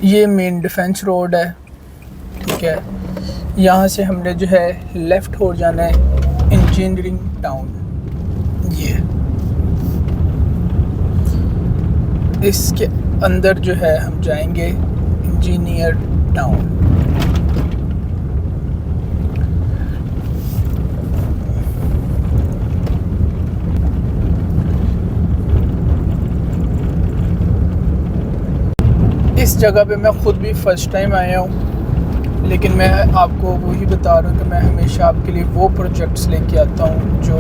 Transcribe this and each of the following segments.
ये main defence road है, ठीक है। यहाँ से हमने जो है लेफ़्ट हो जाना है इंजीनियरिंग टाउन। ये इसके अंदर जो है हम जाएंगे इंजीनियर टाउन। इस जगह पे मैं ख़ुद भी फ़र्स्ट टाइम आया हूँ, लेकिन मैं आपको वही बता रहा हूँ कि मैं हमेशा आपके लिए वो प्रोजेक्ट्स लेके आता हूँ जो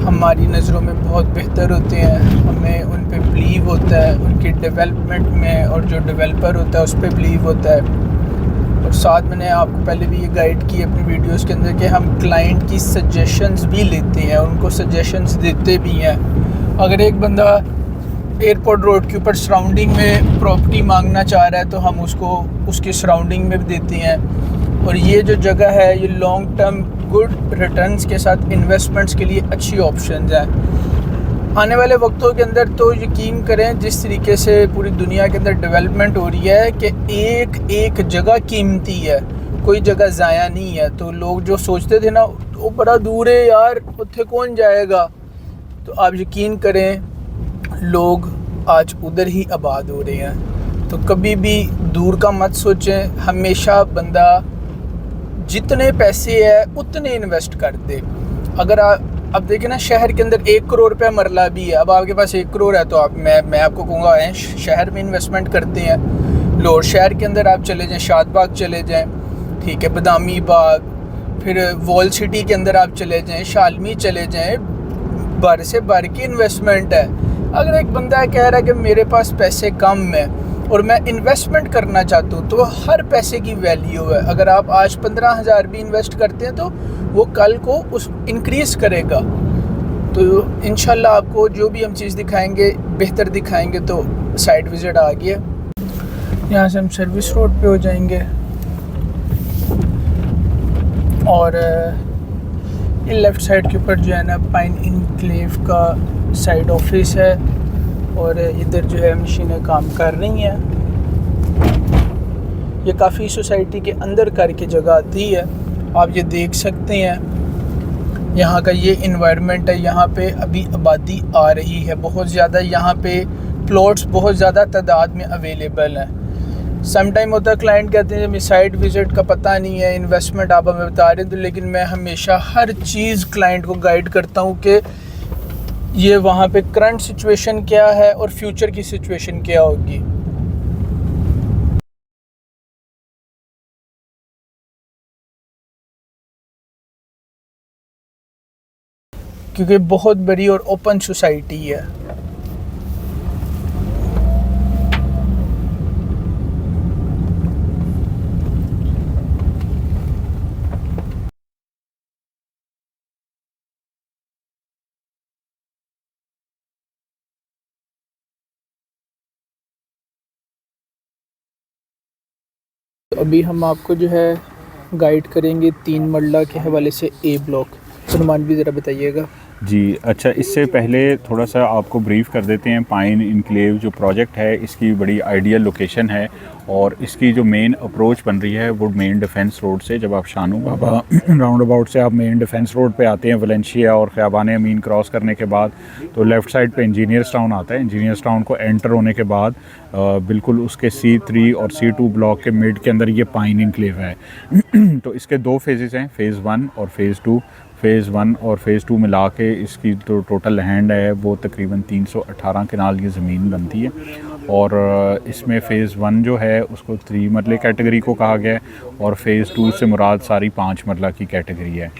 हमारी नज़रों में बहुत बेहतर होते हैं। हमें उन पे बिलीव होता है, उनके डेवलपमेंट में, और जो डेवलपर होता है उस पर बिलीव होता है। और साथ मैंने आपको पहले भी ये गाइड की अपनी वीडियोस के अंदर कि हम क्लाइंट की सजेशंस भी लेते हैं, उनको सजेशंस देते भी हैं। अगर एक बंदा एयरपोर्ट रोड के ऊपर सराउंडिंग में प्रॉपर्टी मांगना चाह रहा है तो हम उसको उसकी सराउंडिंग में भी देते हैं। और ये जो जगह है ये लॉन्ग टर्म गुड रिटर्न्स के साथ इन्वेस्टमेंट्स के लिए अच्छी ऑप्शंस हैं। आने वाले वक्तों के अंदर तो यकीन करें जिस तरीके से पूरी दुनिया के अंदर डेवलपमेंट हो रही है कि एक एक जगह कीमती है, कोई जगह ज़ाया नहीं है। तो लोग जो सोचते थे ना वो बड़ा दूर है यार, उत्थे कौन जाएगा, तो आप यकीन करें लोग आज उधर ही आबाद हो रहे हैं। तो कभी भी दूर का मत सोचें, हमेशा बंदा जितने पैसे है उतने इन्वेस्ट कर दे। अगर अब देखें ना, शहर के अंदर 1 करोड़ रुपया मरला भी है। अब आपके पास 1 करोड़ है तो आप मैं आपको कहूँगा शहर में इन्वेस्टमेंट करते हैं। लाहौर शहर के अंदर आप चले जाएँ, शादबाग चले जाएँ, ठीक है, बदामी बाग, फिर वॉल सिटी के अंदर आप चले जाएँ, शालमी चले जाएँ, भर से भर की इन्वेस्टमेंट है। अगर एक बंदा कह रहा है कि मेरे पास पैसे कम है और मैं इन्वेस्टमेंट करना चाहता हूँ तो हर पैसे की वैल्यू है। अगर आप आज 15,000 भी इन्वेस्ट करते हैं तो वो कल को उस इंक्रीज़ करेगा। तो इंशाल्लाह आपको जो भी हम चीज़ दिखाएंगे बेहतर दिखाएंगे। तो साइट विज़िट आ गया, यहाँ से हम सर्विस रोड पे हो जाएंगे और ये लेफ़्ट साइड के ऊपर जो है ना पाइन इनक्लेव का साइड ऑफिस है और इधर जो है मशीनें काम कर रही हैं। ये काफ़ी सोसाइटी के अंदर करके जगह आती है, आप ये देख सकते हैं। यहाँ का ये इन्वायरमेंट है, यहाँ पे अभी आबादी आ रही है बहुत ज़्यादा। यहाँ पे प्लॉट्स बहुत ज़्यादा तादाद में अवेलेबल हैं। सम टाइम होता है क्लाइंट कहते हैं हमें साइट विज़िट का पता नहीं है, इन्वेस्टमेंट आप हमें बता रहे हैं, तो लेकिन मैं हमेशा हर चीज़ क्लाइंट को गाइड करता हूँ कि ये वहाँ पे करंट सिचुएशन क्या है और फ्यूचर की सिचुएशन क्या होगी। क्योंकि बहुत बड़ी और ओपन सोसाइटी है। तो अभी हम आपको जो है गाइड करेंगे 3 मरला के हवाले से ए ब्लॉक। सलमान भी ज़रा बताइएगा। जी अच्छा, इससे पहले थोड़ा सा आपको ब्रीफ़ कर देते हैं। पाइन इनक्लेव जो प्रोजेक्ट है इसकी बड़ी आइडियल लोकेशन है और इसकी जो मेन अप्रोच बन रही है वो मेन डिफेंस रोड से। जब आप शानू बाबा राउंड अबाउट से आप मेन डिफेंस रोड पे आते हैं वलेंशिया और ख़याबान अमीन क्रॉस करने के बाद तो लेफ़्ट साइड पे इंजीनियर्स टाउन आता है। इंजीनियर्स टाउन को एंटर होने के बाद बिल्कुल उसके C3 और C2 ब्लॉक के मिड के अंदर ये पाइन इनक्लेव है। तो इसके 2 फेजेस हैं, फ़ेज़ 1 और फ़ेज़ 2। फ़ेज़ 1 और फ़ेज़ 2 मिला के इसकी जो टोटल लैंड है वो तकरीबन 318 कनाल ये ज़मीन बनती है। और इसमें फ़ेज़ 1 जो है उसको 3 मरले कैटेगरी को कहा गया है और फ़ेज़ 2 से मुराद सारी 5 मरला की कैटेगरी है।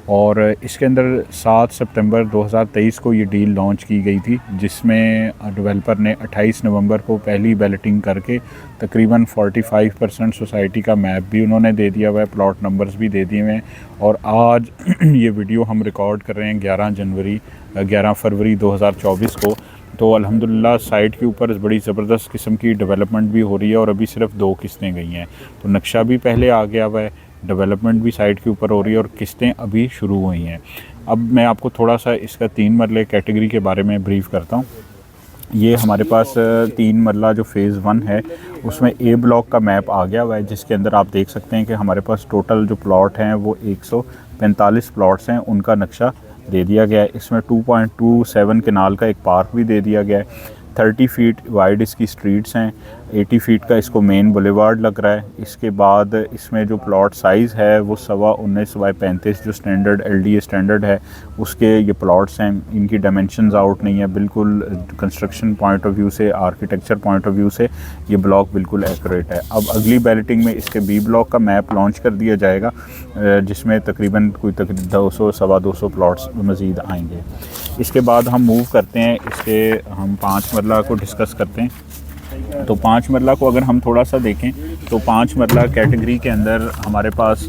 और इसके अंदर 7 सितंबर 2023 को ये डील लॉन्च की गई थी, जिसमें डेवलपर ने 28 नवंबर को पहली बैलेटिंग करके तकरीबन 45% सोसाइटी का मैप भी उन्होंने दे दिया हुआ है, प्लॉट नंबर्स भी दे दिए हुए हैं। और आज ये वीडियो हम रिकॉर्ड कर रहे हैं 11 फरवरी 2024 को। तो अल्हम्दुलिल्लाह साइट के ऊपर बड़ी ज़बरदस्त किस्म की डेवलपमेंट भी हो रही है और अभी सिर्फ 2 किस्तें गई हैं। तो नक्शा भी पहले आ गया हुआ है, डेवलपमेंट भी साइट के ऊपर हो रही है और किस्तें अभी शुरू हुई हैं। अब मैं आपको थोड़ा सा इसका 3 मरले कैटेगरी के बारे में ब्रीफ़ करता हूँ। ये हमारे पास 3 मरला जो फ़ेज़ 1 है उसमें ए ब्लॉक का मैप आ गया हुआ है, जिसके अंदर आप देख सकते हैं कि हमारे पास टोटल जो प्लॉट हैं वो 145 प्लॉट्स हैं, उनका नक्शा दे दिया गया है। इसमें 2.27 कनाल का एक पार्क भी दे दिया गया है। 30 फीट वाइड इसकी स्ट्रीट्स हैं, 80 फीट का इसको मेन बुलेवार्ड लग रहा है। इसके बाद इसमें जो प्लॉट साइज़ है वो 19x35 जो स्टैंडर्ड LDA स्टैंडर्ड है उसके ये प्लॉट्स हैं। इनकी डायमेंशंस आउट नहीं है, बिल्कुल कंस्ट्रक्शन पॉइंट ऑफ व्यू से, आर्किटेक्चर पॉइंट ऑफ व्यू से ये ब्लॉक बिल्कुल एक्यूरेट है। अब अगली बैलेटिंग में इसके B ब्लॉक का मैप लॉन्च कर दिया जाएगा, जिसमें तकरीबन 200 सवा 200 प्लॉट्स मज़ीद आएंगे। इसके बाद हम मूव करते हैं, इसके हम 5 मरला को डिस्कस करते हैं। तो 5 मरला को अगर हम थोड़ा सा देखें तो 5 मरला कैटेगरी के अंदर हमारे पास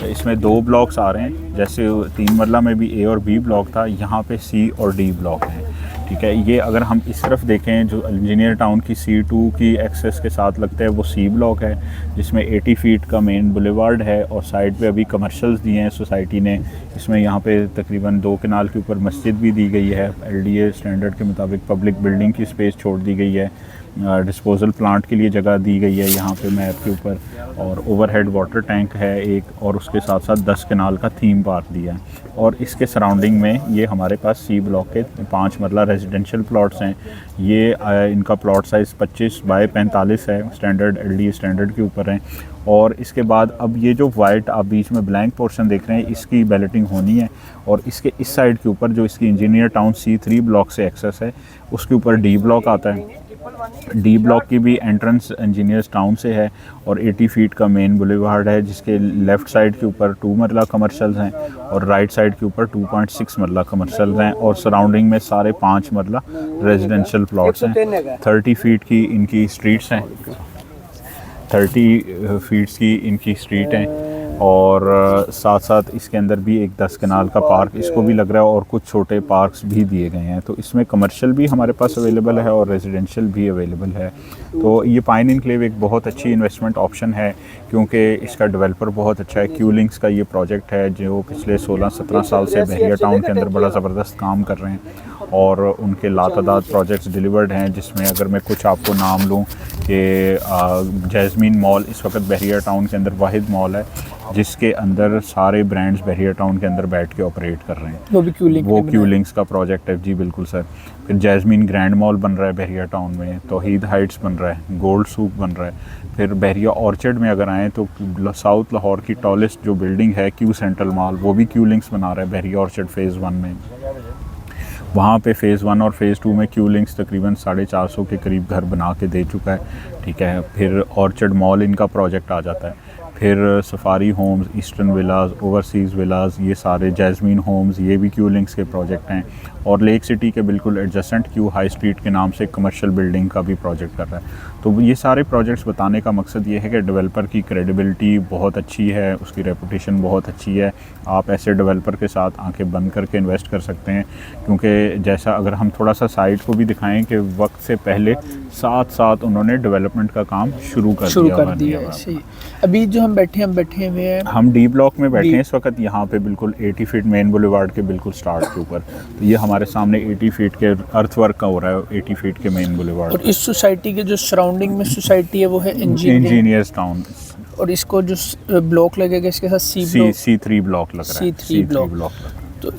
इसमें 2 ब्लॉक्स आ रहे हैं। जैसे 3 मरला में भी A और B ब्लॉक था, यहाँ पे C और D ब्लॉक हैं। ठीक है, ये अगर हम इस तरफ देखें जो इंजीनियर टाउन की C2 की एक्सेस के साथ लगता है वो C ब्लॉक है, जिसमें 80 फीट का मेन बुलेवार्ड है और साइड पे अभी कमर्शियल्स दिए हैं सोसाइटी ने। इसमें यहाँ पे तकरीबन 2 कनाल के ऊपर मस्जिद भी दी गई है, LDA स्टैंडर्ड के मुताबिक पब्लिक बिल्डिंग की स्पेस छोड़ दी गई है, डिस्पोजल प्लांट के लिए जगह दी गई है यहाँ पे मैप के ऊपर, और ओवरहेड वाटर टैंक है एक, और उसके साथ साथ 10 कनाल का थीम पार्क दिया है। और इसके सराउंडिंग में ये हमारे पास C ब्लॉक के 5 मरला रेजिडेंशियल प्लॉट्स हैं। ये इनका प्लॉट साइज़ 25x45 है, स्टैंडर्ड LDA स्टैंडर्ड के ऊपर हैं। और इसके बाद अब ये जो वाइट आप बीच में ब्लैंक पोर्शन देख रहे हैं, इसकी बैलेटिंग होनी है। और इसके इस साइड के ऊपर जो इसकी इंजीनियर टाउन C3 ब्लॉक से एक्सेस है, उसके ऊपर D ब्लॉक आता है। D ब्लॉक की भी एंट्रेंस इंजीनियर्स टाउन से है और 80 फीट का मेन बुलेवार्ड है, जिसके लेफ़्ट साइड के ऊपर 2 मरला कमर्शियल्स हैं और राइट साइड के ऊपर 2.6 मरला कमर्शियल्स हैं, और सराउंडिंग में सारे 5 मरला रेजिडेंशियल प्लॉट्स हैं। 30 फीट की इनकी स्ट्रीट्स हैं, 30 फीट्स की इनकी स्ट्रीट हैं, और साथ साथ इसके अंदर भी एक 10 कनाल का पार्क इसको भी लग रहा है, और कुछ छोटे पार्क्स भी दिए गए हैं। तो इसमें कमर्शियल भी हमारे पास अवेलेबल है और रेजिडेंशियल भी अवेलेबल है। तो ये पाइन इनक्लेव एक बहुत अच्छी इन्वेस्टमेंट ऑप्शन है, क्योंकि इसका डेवलपर बहुत अच्छा है। क्यूलिंग्स का ये प्रोजेक्ट है जो पिछले 16-17 साल से बहरिया टाउन के अंदर बड़ा ज़बरदस्त काम कर रहे हैं, और उनके लातादाद प्रोजेक्ट्स डिलीवर्ड हैं, जिसमें अगर मैं कुछ आपको नाम लूँ कि जैस्मीन मॉल इस वक्त बहरिया टाउन के अंदर वाहिद मॉल है जिसके अंदर सारे ब्रांड्स बहरिया टाउन के अंदर बैठ के ऑपरेट कर रहे हैं। वो क्यूलिंग्स का प्रोजेक्ट है जी, बिल्कुल सर। फिर जैस्मीन ग्रैंड मॉल बन रहा है बहरिया टाउन में, तौहीद हाइट्स बन रहा है, गोल्ड सूक बन रहा है। फिर बहरिया ऑर्चर्ड में अगर आएँ तो साउथ लाहौर की टॉलेस्ट जो बिल्डिंग है क्यू सेंट्रल मॉल, वो भी क्यूलिंग्स बना रहा है बहरिया ऑर्चर्ड फ़ेज़ 1 में। वहाँ पे फ़ेज़ 1 और फ़ेज़ 2 में क्यूलिंग्स तकरीबन 450 के करीब घर बना के दे चुका है। ठीक है, फिर ऑर्चर्ड मॉल इनका प्रोजेक्ट आ जाता है। फिर safari homes, eastern villas, overseas villas, ये सारे जैस्मीन होम्स, ये भी क्यूलिंग्स के प्रोजेक्ट हैं। और लेक सिटी के बिल्कुल एडजेसेंट क्यू हाई स्ट्रीट के नाम से कमर्शियल बिल्डिंग का भी प्रोजेक्ट कर रहा है। तो ये सारे प्रोजेक्ट्स बताने का मकसद ये है कि डेवलपर की क्रेडिबिलिटी बहुत अच्छी है, उसकी रेपुटेशन बहुत अच्छी है। आप ऐसे डेवलपर के साथ आंखें बंद करके इन्वेस्ट कर सकते हैं, क्योंकि जैसा अगर हम थोड़ा सा साइट को भी दिखाएं कि वक्त से पहले साथ साथ उन्होंने डेवलपमेंट का काम शुरू कर दिया है। अभी जो हम बैठे हुए हैं, हम D ब्लॉक में बैठे हैं इस वक्त, यहाँ पे बिल्कुल 80 फीट मेन बुलेवार्ड के बिल्कुल स्टार्ट के ऊपर। तो ये हमारे सामने 80 फीट के अर्थ वर्क का हो रहा है 80 फीट के मेन बुलेवार्ड। और इस सोसाइटी के जो सराउंडिंग में सोसाइटी है वो है इंजीनियर्स टाउन, और इसको जो ब्लॉक लगेगा इसके साथ C3 ब्लॉक लग रहा है। C3 block. तो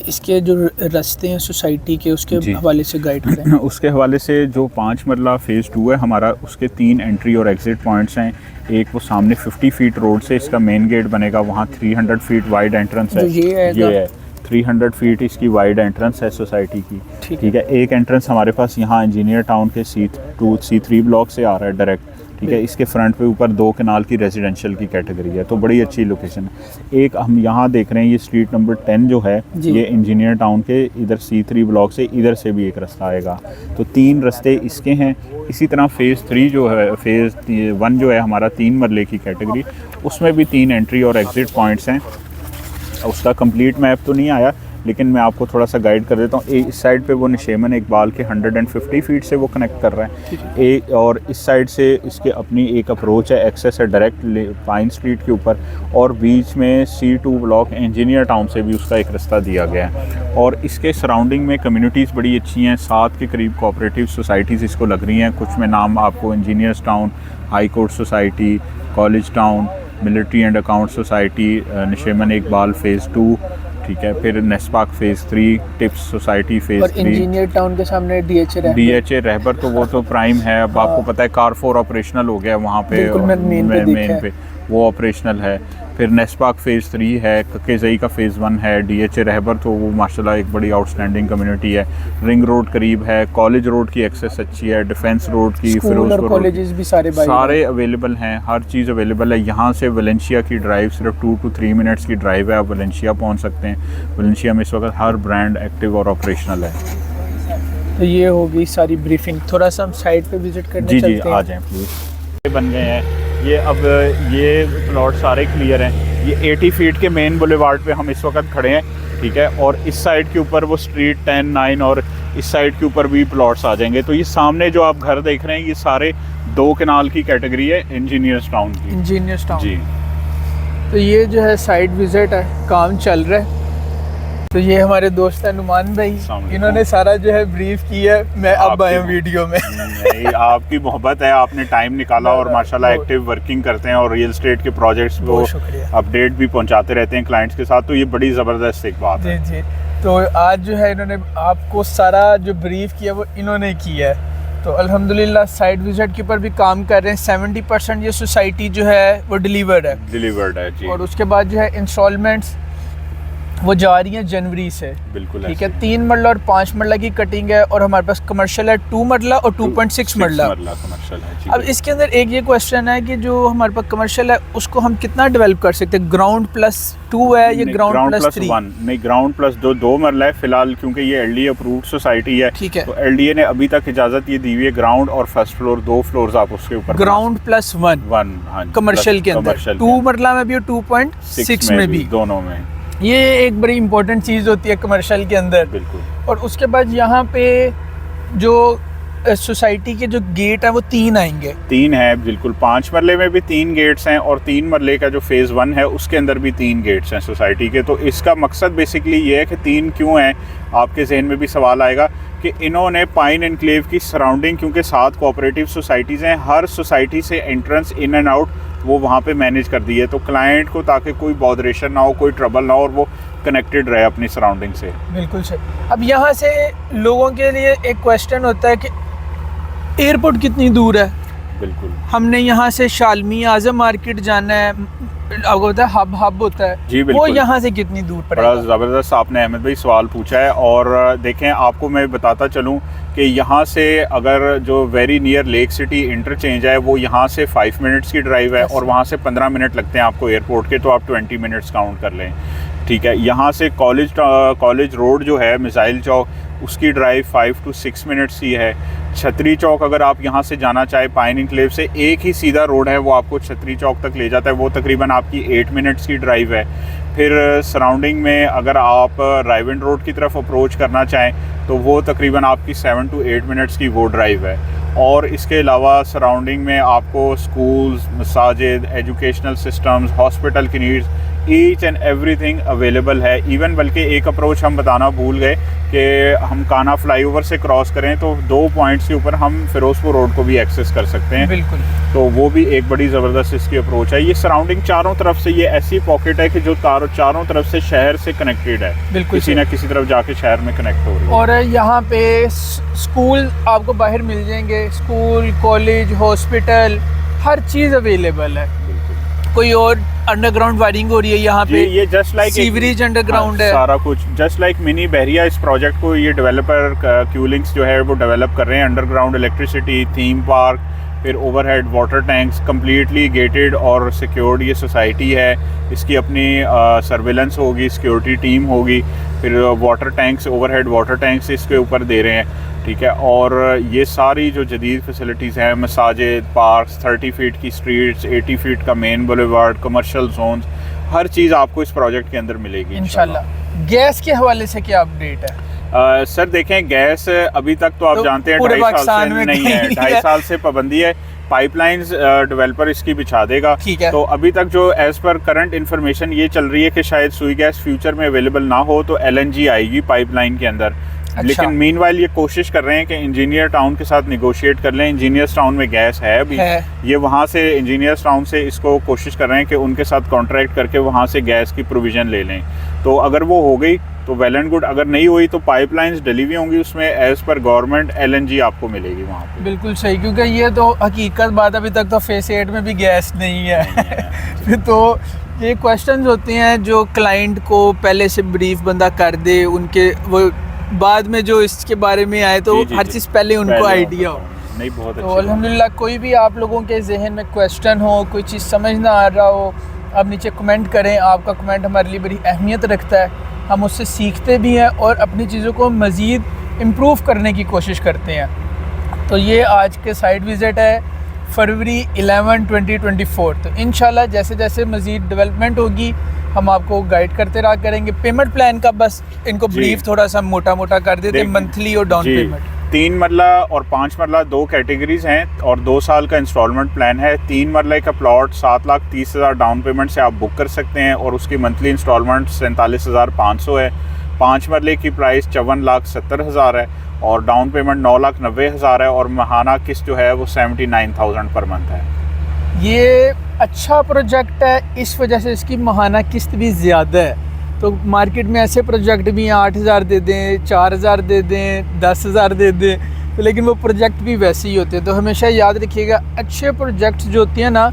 इसके जो रास्ते हैं सोसाइटी के, उसके हवाले से गाइड करें। उसके हवाले से जो 5 मरला फ़ेज़ 2 है हमारा, उसके 3 एंट्री और एग्ज़िट पॉइंट्स हैं। एक वो सामने 50 फीट रोड से इसका मेन गेट बनेगा, वहाँ 300 फीट वाइड एंट्रेंस है। ये है 300 फीट इसकी वाइड एंट्रेंस है सोसाइटी की। ठीक है, एक एंट्रेंस हमारे पास यहाँ इंजीनियर टाउन के C3 ब्लॉक से आ रहा है डायरेक्ट। ठीक है, इसके फ्रंट पे ऊपर 2 कनाल की रेजिडेंशियल की कैटेगरी है, तो बड़ी अच्छी लोकेशन है। एक हम यहाँ देख रहे हैं, ये स्ट्रीट नंबर 10 जो है, ये इंजीनियर टाउन के इधर C3 ब्लॉक से इधर से भी एक रास्ता आएगा। तो 3 रास्ते इसके हैं। इसी तरह फ़ेज़ 3 जो है, फ़ेज़ 1 जो है हमारा 3 मरले की कैटेगरी, उसमें भी 3 एंट्री और एग्ज़िट पॉइंट्स हैं। उसका कंप्लीट मैप तो नहीं आया, लेकिन मैं आपको थोड़ा सा गाइड कर देता हूँ। इस साइड पे वो निशेमन इकबाल के 150 फीट से वो कनेक्ट कर रहा है एक, और इस साइड से इसके अपनी एक अप्रोच है, एक्सेस है डायरेक्ट पाइन स्ट्रीट के ऊपर, और बीच में C2 ब्लॉक इंजीनियर टाउन से भी उसका एक रास्ता दिया गया है। और इसके सराउंडिंग में कम्युनिटीज़ बड़ी अच्छी हैं, 7 के करीब कोऑपरेटिव सोसाइटीज़ इसको लग रही हैं। कुछ में नाम आपको engineers town, high court society, college town, military and account society, Nasheman Iqbal phase 2, ठीक है, फिर NESPAK phase 3, TIPS society phase 3, और इंजीनियर टाउन के सामने DHA रहबर तो वो तो प्राइम है। अब आपको पता है कार4 ऑपरेशनल हो गया वहाँ पे, मेन पे वो ऑपरेशनल है। फिर नेस्पाक फ़ेज़ 3 है, केज़ई का फ़ेज़ 1 है, DHA रहबर तो वो माशाल्लाह एक बड़ी आउटस्टैंडिंग कम्युनिटी है। रिंग रोड करीब है, कॉलेज रोड की एक्सेस अच्छी है, डिफेंस रोड की, फिरोजपुर कॉलेजेस भी सारे अवेलेबल हैं, हर चीज़ अवेलेबल है। यहाँ से वलेंशिया की ड्राइव सिर्फ 2 to 3 मिनट्स की ड्राइव है, आप वलेंशिया पहुँच सकते हैं। वलेंशिया में इस वक्त हर ब्रांड एक्टिव और ऑपरेशनल है। तो ये होगी सारी ब्रीफिंग। थोड़ा सा हम साइट पे विजिट करने जी चलते हैं। आ जाएँ प्लीज़। बन गए हैं ये, अब ये प्लॉट सारे क्लियर हैं। ये 80 फीट के मेन बुलेवार्ड पे हम इस वक्त खड़े हैं, ठीक है, और इस साइड के ऊपर वो स्ट्रीट 10, 9 और इस साइड के ऊपर भी प्लॉट्स आ जाएंगे। तो ये सामने जो आप घर देख रहे हैं ये सारे 2 कनाल की कैटेगरी है इंजीनियर्स टाउन की। इंजीनियर्स टाउन जी। तो ये जो है साइट विजिट है, काम चल रहा है। तो ये हमारे दोस्त हैं नुमान भाई, इन्होंने सारा जो है ब्रीफ किया है। मैं अब आया हूँ वीडियो में। नहीं, आपकी मोहब्बत है, आपने टाइम निकाला और माशाल्लाह एक्टिव वर्किंग करते हैं और रियल एस्टेट के प्रोजेक्ट्स को अपडेट भी पहुंचाते रहते हैं क्लाइंट्स के साथ। तो ये बड़ी ज़बरदस्त एक बात है। जी। तो आज जो है इन्होंने आपको सारा जो ब्रीफ किया वो इन्होंने किया है। तो अल्हम्दुलिल्लाह साइट विजिट के ऊपर भी काम कर रहे हैं। 70% ये सोसाइटी जो है वो डिलीवर्ड है जी। और उसके बाद जो है इंस्टॉलमेंट्स वो जा रही है जनवरी से। बिल्कुल ठीक है। 3 मरला और 5 मरला की कटिंग है और हमारे पास कमर्शियल है 2 मरला और 2.6 मरला कमर्शियल है। अब इसके अंदर एक ये क्वेश्चन है कि जो हमारे पास कमर्शियल है उसको हम कितना डेवलप कर सकते हैं? ग्राउंड +2 है या ग्राउंड +3? नहीं, ग्राउंड +2 मरला है फिलहाल, क्योंकि ये LDA अप्रूव्ड सोसाइटी है। ठीक है। तो LDA ने अभी तक इजाजत ये दी हुई है ग्राउंड और फर्स्ट फ्लोर 2 फ्लोर्स आप उसके ऊपर ग्राउंड +1 कमर्शियल के अंदर, 2 मरला में भी और 2.6 में भी, दोनों में। ये एक बड़ी इंपॉर्टेंट चीज़ होती है कमर्शियल के अंदर। बिल्कुल। और उसके बाद यहाँ पे जो सोसाइटी के जो गेट है वो 3 आएंगे। 3 है बिल्कुल। 5 मरले में भी 3 गेट्स हैं और 3 मरले का जो फ़ेज़ 1 है उसके अंदर भी 3 गेट्स हैं सोसाइटी के। तो इसका मकसद बेसिकली ये है कि 3 क्यों हैं, आपके जहन में भी सवाल आएगा कि इन्होंने पाइन एनक्लेव की सराउंडिंग, क्योंकि 7 कोऑपरेटिव सोसाइटीज़ हैं, हर सोसाइटी से एंट्रेंस इन एंड आउट वो वहाँ पे मैनेज कर दी है। तो क्लाइंट को ताकि कोई बॉदरेशन ना हो, कोई ट्रबल ना हो और वो कनेक्टेड रहे अपनी सराउंडिंग से। बिल्कुल सही। अब यहाँ से लोगों के लिए एक क्वेश्चन होता है कि एयरपोर्ट कितनी दूर है? बिल्कुल। हमने यहाँ से शालमी आज़म मार्केट जाना है, आपको पता है हब होता है जी, वो यहाँ से कितनी दूर पड़ेगा? बड़ा ज़बरदस्त आपने अहमद भाई सवाल पूछा है। और देखें, आपको मैं बताता चलूँ कि यहाँ से अगर जो very near lake city interchange है वो यहाँ से 5 मिनट्स की ड्राइव है और वहाँ से 15 मिनट लगते हैं आपको एयरपोर्ट के, तो आप 20 मिनट्स काउंट कर लें। ठीक है। यहाँ से कॉलेज रोड जो है मिसाइल चौक, उसकी ड्राइव 5 to 6 मिनट्स ही है। छतरी चौक अगर आप यहाँ से जाना चाहे पाइन एनक्लेव से, एक ही सीधा रोड है वो आपको छतरी चौक तक ले जाता है, वो तकरीबन आपकी 8 मिनट्स की ड्राइव है। फिर सराउंडिंग में अगर आप राइवेंड रोड की तरफ अप्रोच करना चाहें तो वो तकरीबन आपकी 7 to 8 मिनट्स की वो ड्राइव है। और इसके अलावा सराउंडिंग में आपको स्कूल्स, मसाजिद, एजुकेशनल सिस्टम्स, हॉस्पिटल की needs, each and everything available है। इवन बल्कि एक अप्रोच हम बताना भूल गए कि हम काना फ्लाईओवर से क्रॉस करें तो 2 पॉइंट्स के ऊपर हम फिरोजपुर रोड को भी एक्सेस कर सकते हैं। बिल्कुल। तो वो भी एक बड़ी ज़बरदस्त इसकी अप्रोच है। ये सराउंडिंग चारों तरफ से, ये ऐसी पॉकेट है कि जो चारों तरफ से शहर से कनेक्टेड है, बिल्कुल किसी ना किसी तरफ जाके शहर में कनेक्ट हो रही है। और यहाँ पे स्कूल आपको बाहर मिल जाएंगे, स्कूल, कॉलेज, हॉस्पिटल, हर चीज़ अवेलेबल है। कोई और अंडरग्राउंड वायरिंग हो रही है यहाँ पे, ये जस्ट लाइक सीवरेज अंडरग्राउंड है, सारा कुछ जस्ट लाइक मिनी बहरिया। इस प्रोजेक्ट को ये डेवलपर क्यूलिंग्स जो है वो डेवलप कर रहे हैं। अंडरग्राउंड इलेक्ट्रिसिटी, थीम पार्क, फिर overhead water tanks, completely gated और सिक्योर्ड ये सोसाइटी है। इसकी अपनी सर्विलेंस होगी, सिक्योरिटी टीम होगी, फिर water tanks, overhead water tanks इसके ऊपर दे रहे हैं। ठीक है। और ये सारी जो जदीद फैसिलिटीज़ हैं, मसाजिद, पार्क्स, 30 फीट की स्ट्रीट्स, 80 फीट का मेन बुलेवार्ड, कमर्शियल जोन्स, हर चीज़ आपको इस प्रोजेक्ट के अंदर मिलेगी इंशाल्लाह। गैस के हवाले से क्या अपडेट है? सर देखें, गैस अभी तक तो आप जानते हैं पूरे 2.5 साल पाकिस्तान से में नहीं है, कहीं 2.5 साल से पाबंदी है। पाइपलाइंस डेवलपर इसकी बिछा देगा। ठीक है। तो अभी तक जो एज पर करंट इन्फॉर्मेशन ये चल रही है कि शायद सुई गैस फ्यूचर में अवेलेबल ना हो तो LNG आएगी पाइपलाइन के अंदर। अच्छा। लेकिन मीनवाइल ये कोशिश कर रहे हैं कि इंजीनियर टाउन के साथ निगोशिएट कर लें। इंजीनियर्स टाउन में गैस है अभी, ये वहाँ से इंजीनियर्स टाउन से इसको कोशिश कर रहे हैं कि उनके साथ कॉन्ट्रैक्ट करके वहाँ से गैस की प्रोविज़न ले लें। तो अगर वो हो गई तो वेल एंड गुड, अगर नहीं हुई तो पाइपलाइंस डिलीवरी होंगी, उसमें एज पर गवर्नमेंट LNG आपको मिलेगी वहाँ पे। बिल्कुल सही, क्योंकि ये तो हकीकत बात, अभी तक तो फेस 8 में भी गैस नहीं है। तो ये क्वेश्चंस होते हैं जो क्लाइंट को पहले से ब्रीफ बंदा कर दे, उनके वो बाद में जो इसके बारे में आए तो हर चीज़ पहले उनको आइडिया हो। नहीं, बहुत तो अल्हम्दुलिल्लाह, कोई भी आप लोगों के जहन में क्वेश्चन हो, कोई चीज़ समझ ना आ रहा हो, आप नीचे कमेंट करें। आपका कमेंट हमारे लिए बड़ी अहमियत रखता है, हम उससे सीखते भी हैं और अपनी चीज़ों को मज़ीद इम्प्रूव करने की कोशिश करते हैं। तो ये आज के साइट विज़िट है फरवरी 11, 2024। तो इंशाल्लाह जैसे जैसे मज़ीद डेवलपमेंट होगी हम आपको गाइड करते रहा करेंगे। पेमेंट प्लान का बस इनको ब्रीफ थोड़ा सा मोटा मोटा कर देते हैं, मंथली और डाउन पेमेंट। 3 मरला और 5 मरला 2 कैटेगरीज हैं और 2 साल का इंस्टॉलमेंट प्लान है। 3 मरले का प्लॉट 7,30,000 डाउन पेमेंट से आप बुक कर सकते हैं और उसकी मंथली इंस्टॉलमेंट 47,500 है। 5 मरले की प्राइस 54,70,000 है और डाउन पेमेंट 9,90,000 है और माहाना किस्त जो है वो 79,000 पर मंथ है। ये अच्छा प्रोजेक्ट है, इस वजह से इसकी माहाना किस्त भी ज़्यादा है। तो मार्केट में ऐसे प्रोजेक्ट भी हैं 8,000 दे दें, 4,000 दे दें, 10,000 दे दें, तो लेकिन वो प्रोजेक्ट भी वैसे ही होते हैं। तो हमेशा याद रखिएगा, अच्छे प्रोजेक्ट्स जो होती हैं ना,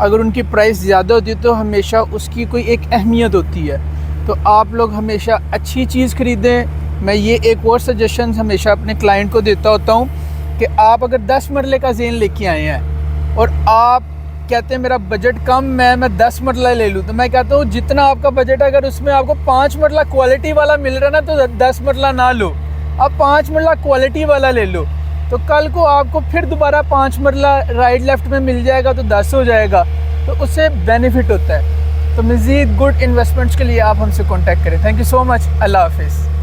अगर उनकी प्राइस ज़्यादा होती है तो हमेशा उसकी कोई एक अहमियत होती है। तो आप लोग हमेशा अच्छी चीज़ ख़रीदें। मैं ये एक और सजेशन हमेशा अपने क्लाइंट को देता होता हूँ कि आप अगर 10 मरले का ज़ेन लेके आए हैं और आप कहते हैं मेरा बजट कम है, मैं 10 मरला ले लूँ, तो मैं कहता हूँ जितना आपका बजट, अगर उसमें आपको 5 मरला क्वालिटी वाला मिल रहा है ना, तो 10 मरला ना लो, आप 5 मरला क्वालिटी वाला ले लो। तो कल को आपको फिर दोबारा 5 मरला राइट लेफ्ट में मिल जाएगा तो 10 हो जाएगा, तो उससे बेनिफिट होता है। तो मज़ीद गुड इन्वेस्टमेंट्स के लिए आप हमसे कॉन्टैक्ट करें। Thank you so much. अल्लाह हाफिज़।